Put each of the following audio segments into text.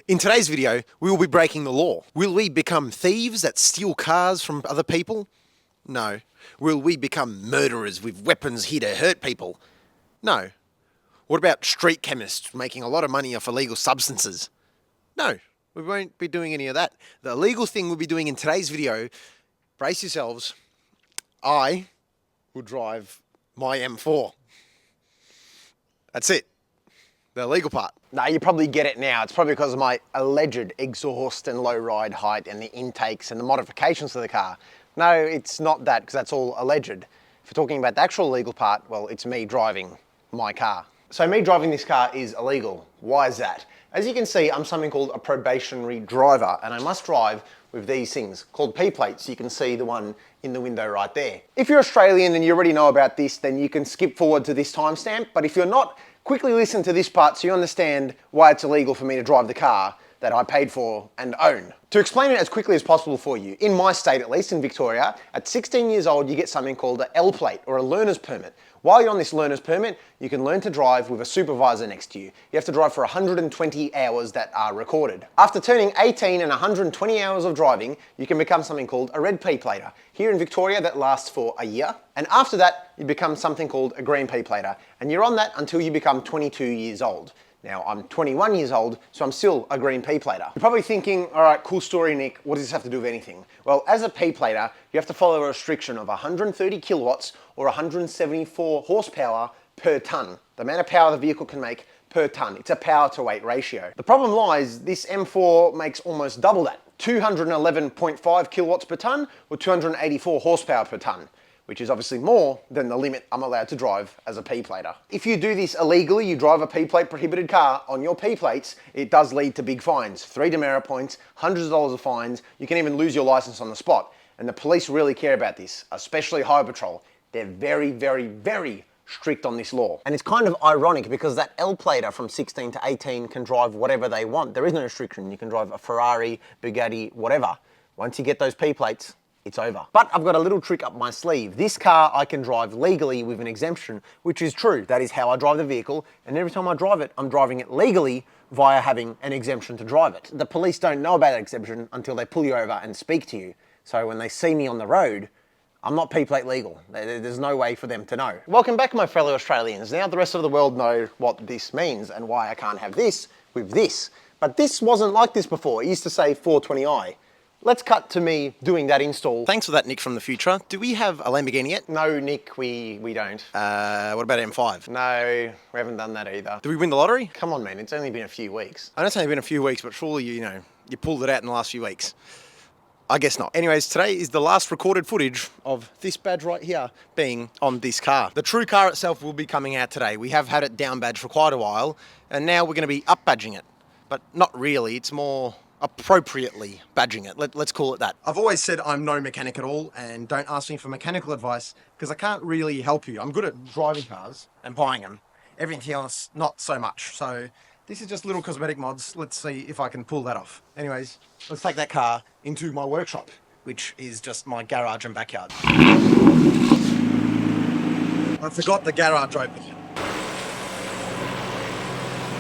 In today's video, we will be breaking the law. Will we become thieves that steal cars from other people? No. Will we become murderers with weapons here to hurt people? No. What about street chemists making a lot of money off illegal substances? No, we won't be doing any of that. The illegal thing we'll be doing in today's video, brace yourselves, I will drive my M4. That's it. The illegal part. Now you probably get it now. It's probably because of my alleged exhaust and low ride height and the intakes and the modifications to the car. No, it's not that, because that's all alleged. If you're talking about the actual legal part, well, it's me driving my car. So me driving this car is illegal. Why is that? As you can see, I'm something called a probationary driver, and I must drive with these things called P-plates. You can see the one in the window right there. If you're Australian and you already know about this, then you can skip forward to this timestamp. But if you're not, quickly listen to this part so you understand why it's illegal for me to drive the car that I paid for and own. To explain it as quickly as possible for you, in my state, at least in Victoria, at 16 years old, you get something called an L plate or a learner's permit. While you're on this learner's permit, you can learn to drive with a supervisor next to you. You have to drive for 120 hours that are recorded. After turning 18 and 120 hours of driving, you can become something called a red P-plater. Here in Victoria, that lasts for a year. And after that, you become something called a green P-plater. And you're on that until you become 22 years old. Now, I'm 21 years old, so I'm still a green P-plater. You're probably thinking, all right, cool story, Nick. What does this have to do with anything? Well, as a P-plater, you have to follow a restriction of 130 kilowatts or 174 horsepower per ton. The amount of power the vehicle can make per ton. It's a power to weight ratio. The problem lies, this M4 makes almost double that. 211.5 kilowatts per ton or 284 horsepower per ton, which is obviously more than the limit I'm allowed to drive as a P-plater. If you do this illegally, you drive a P-plate prohibited car on your P-plates, it does lead to big fines. 3 demerit points, hundreds of dollars of fines, you can even lose your license on the spot. And the police really care about this, especially Highway Patrol. They're very, very, very strict on this law. And it's kind of ironic because that L-plater from 16 to 18 can drive whatever they want. There is no restriction. You can drive a Ferrari, Bugatti, whatever. Once you get those P-plates, it's over. But I've got a little trick up my sleeve. This car I can drive legally with an exemption, which is true. That is how I drive the vehicle. And every time I drive it, I'm driving it legally via having an exemption to drive it. The police don't know about that exemption until they pull you over and speak to you. So when they see me on the road, I'm not P-plate legal. There's no way for them to know. Welcome back, my fellow Australians. Now the rest of the world know what this means and why I can't have this with this. But this wasn't like this before. It used to say 420i. Let's cut to me doing that install. Thanks for that, Nick from the future. Do we have a Lamborghini yet? No, Nick, we don't. What about M5? No, we haven't done that either. Do we win the lottery? Come on, man, it's only been a few weeks. I know it's only been a few weeks, but surely, you pulled it out in the last few weeks. I guess not. Anyways, today is the last recorded footage of this badge right here being on this car. The true car itself will be coming out today. We have had it down badged for quite a while, and now we're going to be up badging it. But not really, it's more appropriately badging it. Let's call it that. I've always said I'm no mechanic at all, and don't ask me for mechanical advice because I can't really help you. I'm good at driving cars and buying them. Everything else, not so much. So this is just little cosmetic mods. Let's see if I can pull that off. Anyways, let's take that car into my workshop, which is just my garage and backyard. I forgot the garage open.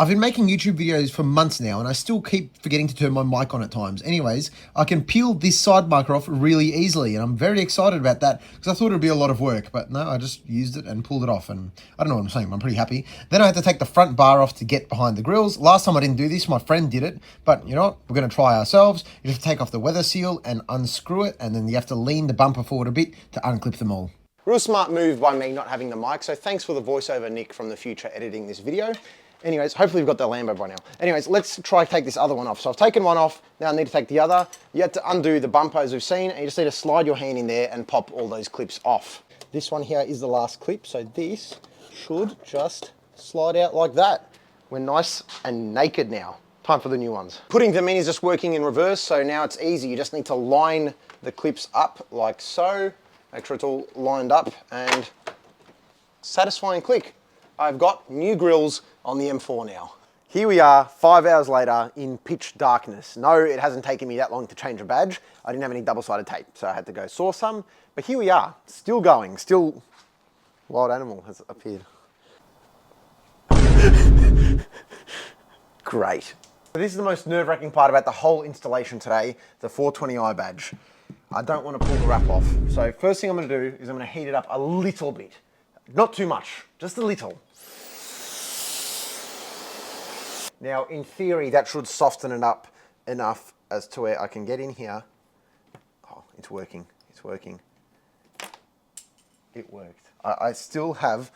I've been making YouTube videos for months now and I still keep forgetting to turn my mic on at times. Anyways, I can peel this side marker off really easily and I'm very excited about that because I thought it'd be a lot of work, but no, I just used it and pulled it off and I don't know what I'm saying, I'm pretty happy. Then I had to take the front bar off to get behind the grills. Last time I didn't do this, my friend did it, but you know what, we're gonna try ourselves. You have to take off the weather seal and unscrew it and then you have to lean the bumper forward a bit to unclip them all. Real smart move by me not having the mic, so thanks for the voiceover, Nick from the future, editing this video. Anyways, hopefully we've got the Lambo by now. Anyways, let's try to take this other one off. So I've taken one off, now I need to take the other. You have to undo the bumper as we've seen, and you just need to slide your hand in there and pop all those clips off. This one here is the last clip, so this should just slide out like that. We're nice and naked now. Time for the new ones. Putting them in is just working in reverse, so now it's easy. You just need to line the clips up like so. Make sure it's all lined up and satisfying click. I've got new grills on the M4 now. Here we are 5 hours later in pitch darkness. No, it hasn't taken me that long to change a badge. I didn't have any double-sided tape, so I had to go source some. But here we are, still going, still wild animal has appeared. Great. This is the most nerve-wracking part about the whole installation today, the 420i badge. I don't want to pull the wrap off. So first thing I'm going to do is I'm going to heat it up a little bit. Not too much, just a little. Now, in theory, that should soften it up enough as to where I can get in here. Oh, it's working, it's working. It worked. I still have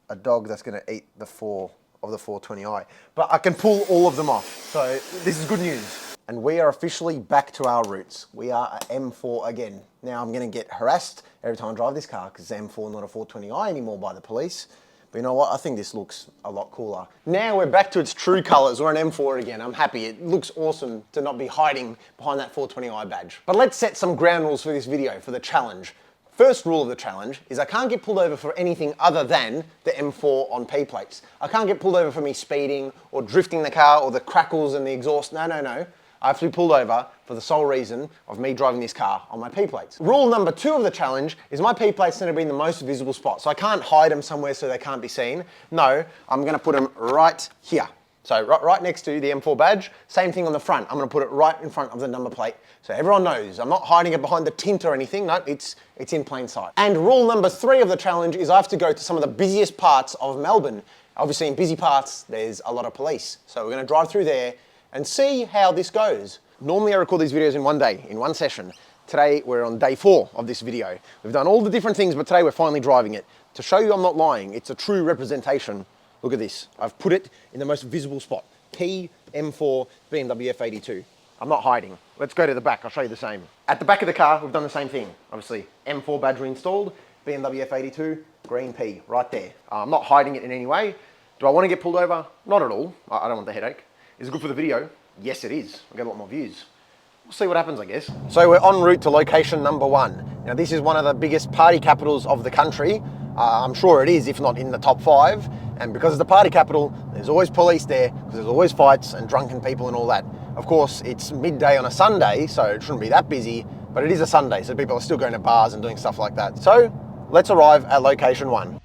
a dog that's going to eat the 4 of the 420i, but I can pull all of them off. So this is good news. And we are officially back to our roots. We are a M4 again. Now I'm going to get harassed every time I drive this car because it's M4, not a 420i anymore by the police. But you know what? I think this looks a lot cooler. Now we're back to its true colors. We're an M4 again. I'm happy. It looks awesome to not be hiding behind that 420i badge. But let's set some ground rules for this video, for the challenge. First rule of the challenge is I can't get pulled over for anything other than the M4 on P plates. I can't get pulled over for me speeding or drifting the car or the crackles and the exhaust. No, no, no. I have to be pulled over for the sole reason of me driving this car on my P plates. Rule number 2 of the challenge is my P plates need to be in the most visible spot. So I can't hide them somewhere so they can't be seen. No, I'm gonna put them right here. So right next to the M4 badge, same thing on the front. I'm gonna put it right in front of the number plate so everyone knows. I'm not hiding it behind the tint or anything. No, it's in plain sight. And rule number 3 of the challenge is I have to go to some of the busiest parts of Melbourne. Obviously in busy parts, there's a lot of police. So we're gonna drive through there and see how this goes. Normally I record these videos in one day, in one session. Today we're on day 4 of this video. We've done all the different things, but today we're finally driving it. To show you I'm not lying, it's a true representation. Look at this. I've put it in the most visible spot. P, M4, BMW F82. I'm not hiding. Let's go to the back, I'll show you the same. At the back of the car, we've done the same thing. Obviously, M4 badge installed, BMW F82, green P, right there. I'm not hiding it in any way. Do I want to get pulled over? Not at all. I don't want the headache. Is it good for the video? Yes, it is. We'll get a lot more views. We'll see what happens, I guess. So we're en route to location number 1. Now this is one of the biggest party capitals of the country. I'm sure it is, if not in the top 5. And because it's the party capital, there's always police there, because there's always fights and drunken people and all that. Of course, it's midday on a Sunday, so it shouldn't be that busy, but it is a Sunday, so people are still going to bars and doing stuff like that. So let's arrive at location 1.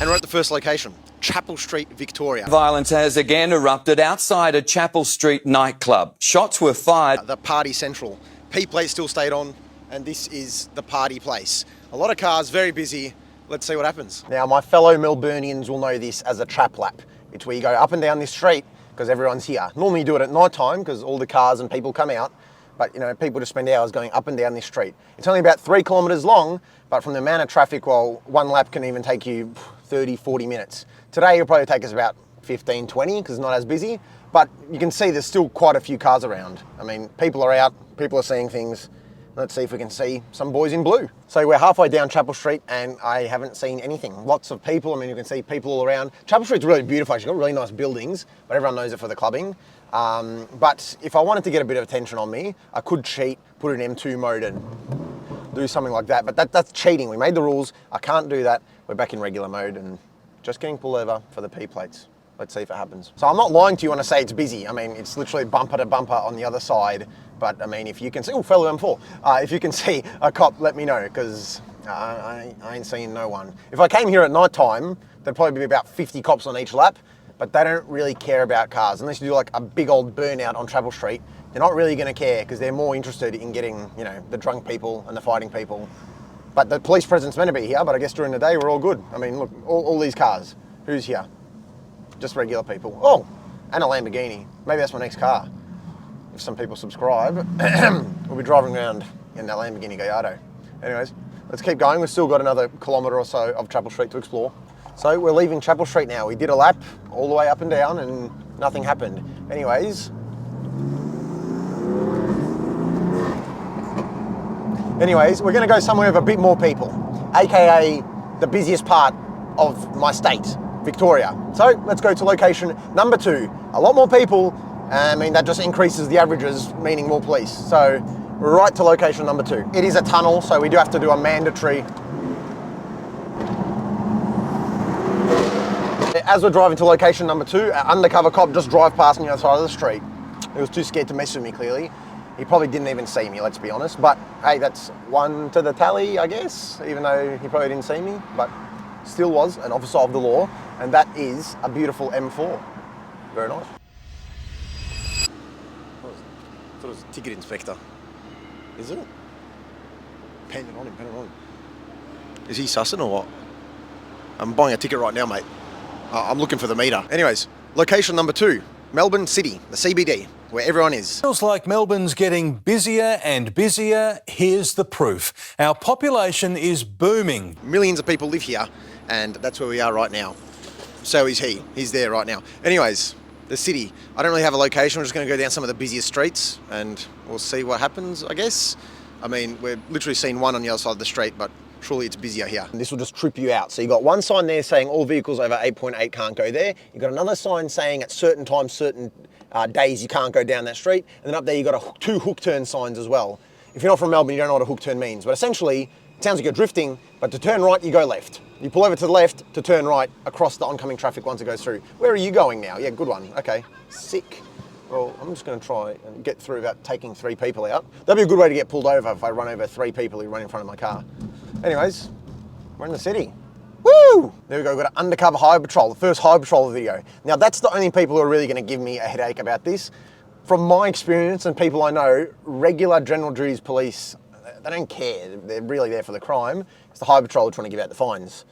And we're at the first location, Chapel Street, Victoria. Violence has again erupted outside a Chapel Street nightclub. Shots were fired. The party central. P plate still stayed on, and this is the party place. A lot of cars, very busy. Let's see what happens. Now, my fellow Melburnians will know this as a trap lap. It's where you go up and down this street because everyone's here. Normally you do it at night time because all the cars and people come out, but you know, people just spend hours going up and down this street. It's only about 3 kilometers long, but from the amount of traffic, well, one lap can even take you 30, 40 minutes. Today it'll probably take us about 15, 20 because it's not as busy, but you can see there's still quite a few cars around. I mean, people are out, people are seeing things. Let's see if we can see some boys in blue. So we're halfway down Chapel Street and I haven't seen anything. Lots of people, I mean, you can see people all around. Chapel Street's really beautiful, actually got really nice buildings, but everyone knows it for the clubbing. But if I wanted to get a bit of attention on me, I could cheat, put it in M2 mode and do something like that, but that's cheating. We made the rules, I can't do that. We're back in regular mode and just getting pulled over for the P plates. Let's see if it happens. So I'm not lying to you when I say it's busy. I mean, it's literally bumper to bumper on the other side. But I mean, if you can see, oh, fellow M4, if you can see a cop, let me know, because I ain't seeing no one. If I came here at night time, there'd probably be about 50 cops on each lap, but they don't really care about cars. Unless you do like a big old burnout on Chapel Street, they're not really gonna care because they're more interested in getting, you know, the drunk people and the fighting people. But the police presence meant to be here, but I guess during the day we're all good. I mean, look, all these cars, who's here? Just regular people. Oh, and a Lamborghini. Maybe that's my next car. If some people subscribe, we'll be driving around in that Lamborghini Gallardo. Anyways, let's keep going. We've still got another kilometre or so of Chapel Street to explore. So we're leaving Chapel Street now. We did a lap all the way up and down and nothing happened. Anyways, we're gonna go somewhere with a bit more people, AKA the busiest part of my state, Victoria. So let's go to location number 2. A lot more people, I mean, that just increases the averages, meaning more police. So right to location number 2. It is a tunnel, so we do have to do a mandatory. As we're driving to location number 2, an undercover cop just drive past me on the side of the street. He was too scared to mess with me, clearly. He probably didn't even see me, let's be honest. But hey, that's 1 to the tally, I guess, even though he probably didn't see me, but still was an officer of the law. And that is a beautiful M4. Very nice. What is it? Ticket inspector. Is it? Pen it on him, pen it on him. Is he sussing or what? I'm buying a ticket right now, mate. I'm looking for the meter. Anyways, location number 2, Melbourne City, the CBD, where everyone is. Feels like Melbourne's getting busier and busier. Here's the proof. Our population is booming. Millions of people live here, and that's where we are right now. So is he. He's there right now. Anyways, the city. I don't really have a location. We're just going to go down some of the busiest streets, and we'll see what happens, I guess. I mean, we're literally seeing one on the other side of the street, but surely it's busier here. And this will just trip you out. So you've got one sign there saying all vehicles over 8.8 can't go there. You've got another sign saying at certain times, certain days you can't go down that street. And then up there you've got 2 hook turn signs as well. If you're not from Melbourne, you don't know what a hook turn means. But essentially, it sounds like you're drifting, but to turn right, you go left. You pull over to the left to turn right across the oncoming traffic once it goes through. Where are you going now? Yeah, good one. Okay, sick. Well, I'm just going to try and get through without taking 3 people out. That'd be a good way to get pulled over if I run over 3 people who run in front of my car. Anyways, we're in the city. Woo! There we go, we've got an undercover highway patrol, the first highway patrol video. Now that's the only people who are really going to give me a headache about this. From my experience and people I know, regular general duties police, they don't care. They're really there for the crime. It's the highway patrol trying to give out the fines.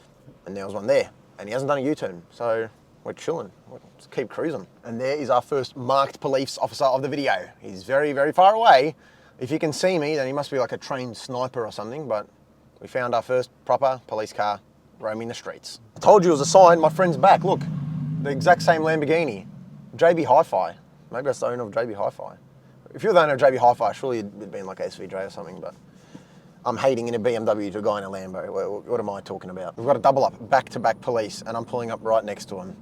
And there was one there, and he hasn't done a U-turn. So we're chilling, let's keep cruising. And there is our first marked police officer of the video. He's very, very far away. If you can see me, then he must be like a trained sniper or something, but we found our first proper police car roaming the streets. I told you it was a sign, my friend's back, look. The exact same Lamborghini. JB Hi-Fi. Maybe that's the owner of JB Hi-Fi. If you're the owner of JB Hi-Fi, surely it'd been like SVJ or something, but I'm hating in a BMW to a guy in a Lambo. What am I talking about? We've got a double up, back-to-back police, and I'm pulling up right next to him.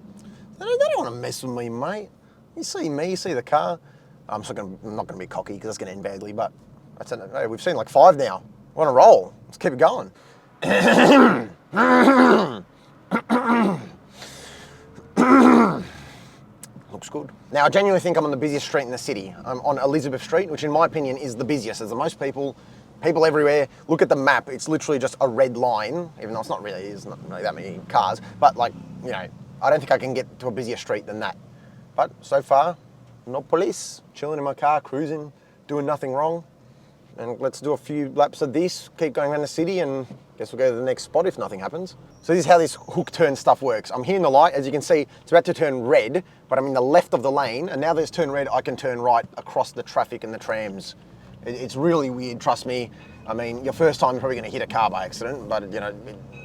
They don't want to mess with me, mate. You see me, you see the car. I'm not going to be cocky because that's going to end badly, but hey, we've seen like 5 now. We're on a roll. Let's keep it going. Looks good. Now, I genuinely think I'm on the busiest street in the city. I'm on Elizabeth Street, which in my opinion is the busiest. There's the most people everywhere. Look at the map. It's literally just a red line, even though it's not really, there's not really that many cars. But like, you know, I don't think I can get to a busier street than that. But so far, no police, chilling in my car, cruising, doing nothing wrong. And let's do a few laps of this, keep going around the city, and guess we'll go to the next spot if nothing happens. So this is how this hook turn stuff works. I'm here in the light, as you can see, it's about to turn red, but I'm in the left of the lane, and now that it's turned red, I can turn right across the traffic and the trams. It's really weird, trust me. I mean, your first time you're probably gonna hit a car by accident, but you know,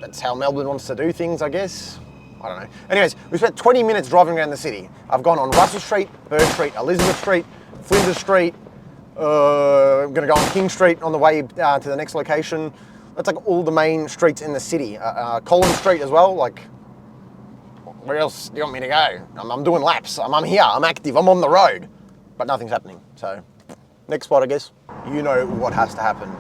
that's how Melbourne wants to do things, I guess. I don't know. Anyways, we spent 20 minutes driving around the city. I've gone on Russell Street, Bird Street, Elizabeth Street, Flinders Street, I'm gonna go on King Street on the way to the next location. That's like all the main streets in the city. Collins Street as well, like, where else do you want me to go? I'm doing laps, I'm here, I'm active, I'm on the road, but nothing's happening. So, next spot, I guess. You know what has to happen.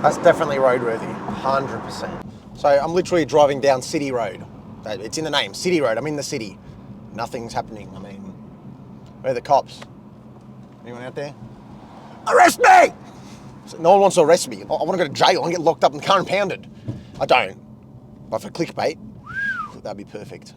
That's definitely roadworthy, 100%. So I'm literally driving down City Road. It's in the name, City Road, I'm in the city. Nothing's happening, I mean, where are the cops? Anyone out there? Arrest me! So no one wants to arrest me. I want to go to jail, I want to get locked up in the car impounded. I don't, but for clickbait, that'd be perfect.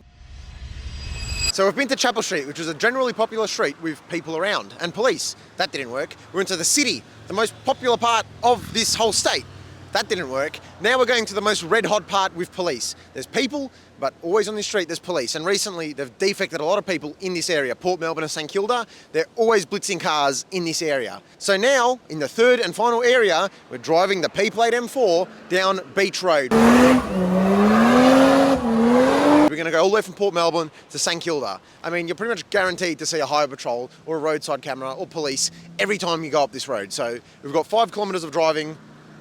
So we've been to Chapel Street, which is a generally popular street with people around and police. That didn't work. We went to the city, the most popular part of this whole state. That didn't work. Now we're going to the most red hot part with police. There's people, but always on this street there's police. And recently they've defected a lot of people in this area, Port Melbourne and St Kilda. They're always blitzing cars in this area. So now, in the third and final area, we're driving the P-plate M4 down Beach Road. We're going to go all the way from Port Melbourne to St Kilda. I mean, you're pretty much guaranteed to see a highway patrol or a roadside camera or police every time you go up this road. So we've got 5 kilometres of driving.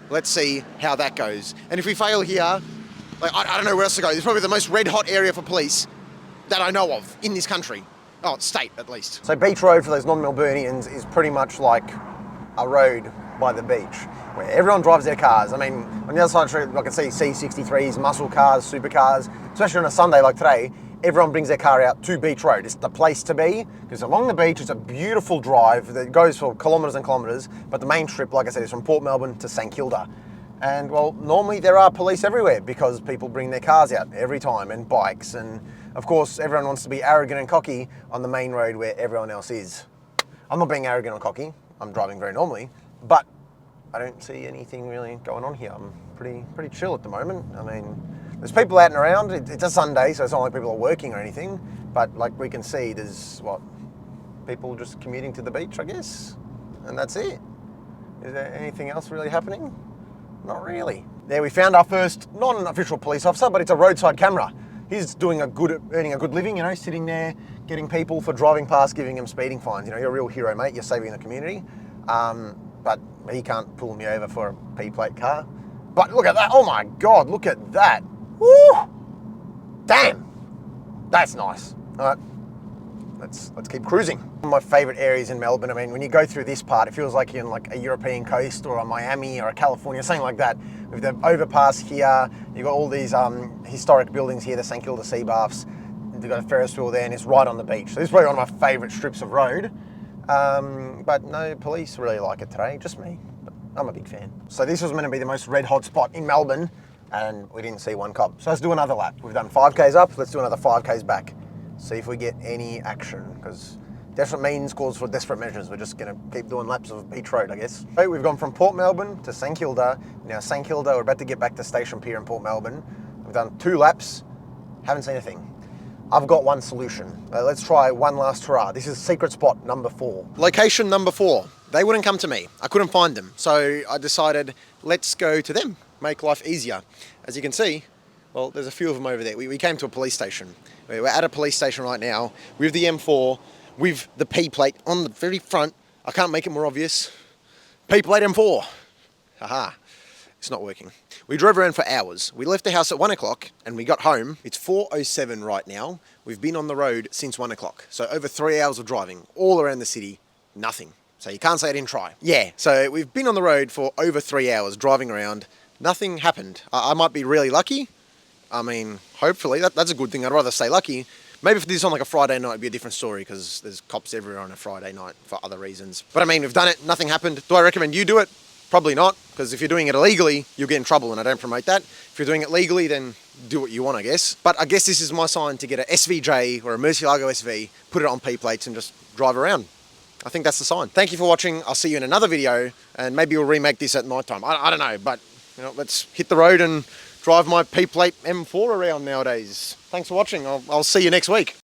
Let's see how that goes. And if we fail here, like, I don't know where else to go. This is probably the most red hot area for police that I know of in this country. Oh, state at least. So Beach Road for those non-Melburnians is pretty much like a road by the beach where everyone drives their cars. I mean, on the other side of the street, I can see C63s, muscle cars, supercars, especially on a Sunday like today. Everyone brings their car out to Beach Road. It's the place to be because along the beach, it's a beautiful drive that goes for kilometres and kilometres. But the main trip, like I said, is from Port Melbourne to St Kilda. And well, normally there are police everywhere because people bring their cars out every time and bikes. And of course, everyone wants to be arrogant and cocky on the main road where everyone else is. I'm not being arrogant or cocky. I'm driving very normally, but I don't see anything really going on here. I'm pretty chill at the moment. I mean, there's people out and around. It's a Sunday, so it's not like people are working or anything. But like we can see, there's people just commuting to the beach, I guess, and that's it. Is there anything else really happening? Not really. There, we found our first non-official police officer, but it's a roadside camera. He's earning a good living, you know, sitting there, getting people for driving past, giving them speeding fines. You know, you're a real hero, mate. You're saving the community. But he can't pull me over for a P-plate car. But look at that. Oh my God, look at that. Woo! Damn. That's nice. All right. Let's keep cruising. One of my favorite areas in Melbourne, I mean, when you go through this part, it feels like you're in like a European coast or a Miami or a California, something like that. With the overpass here, you've got all these historic buildings here, the St Kilda Sea Baths. You've got a Ferris wheel there and it's right on the beach. So this is probably one of my favorite strips of road. But no police really like it today, just me. But I'm a big fan. So this was meant to be the most red hot spot in Melbourne and we didn't see one cop. So let's do another lap. We've done 5Ks up, let's do another 5Ks back. See if we get any action, because desperate means calls for desperate measures. We're just gonna keep doing laps of Beach Road, I guess. Okay, we've gone from Port Melbourne to St Kilda. Now St Kilda, we're about to get back to Station Pier in Port Melbourne. We've done 2 laps, haven't seen a thing. I've got one solution. Let's try one last hurrah. This is secret spot number 4. Location number 4. They wouldn't come to me. I couldn't find them. So I decided, let's go to them, make life easier. As you can see, well, there's a few of them over there. We came to a police station. We're at a police station right now with the M4, with the P plate on the very front. I can't make it more obvious. P plate M4. Haha. It's not working. We drove around for hours. We left the house at 1 o'clock and we got home. It's 4:07 right now. We've been on the road since 1 o'clock. So over 3 hours of driving all around the city, nothing. So you can't say I didn't try. Yeah, so we've been on the road for over 3 hours driving around. Nothing happened. I might be really lucky. I mean, hopefully, that's a good thing. I'd rather stay lucky. Maybe if this is on like a Friday night, it'd be a different story because there's cops everywhere on a Friday night for other reasons. But I mean, we've done it, nothing happened. Do I recommend you do it? Probably not, because if you're doing it illegally, you'll get in trouble and I don't promote that. If you're doing it legally, then do what you want, I guess. But I guess this is my sign to get a SVJ or a Murcielago SV, put it on P plates and just drive around. I think that's the sign. Thank you for watching. I'll see you in another video and maybe we'll remake this at night time. I don't know, but you know, let's hit the road and drive my P-plate M4 around nowadays. Thanks for watching. I'll see you next week.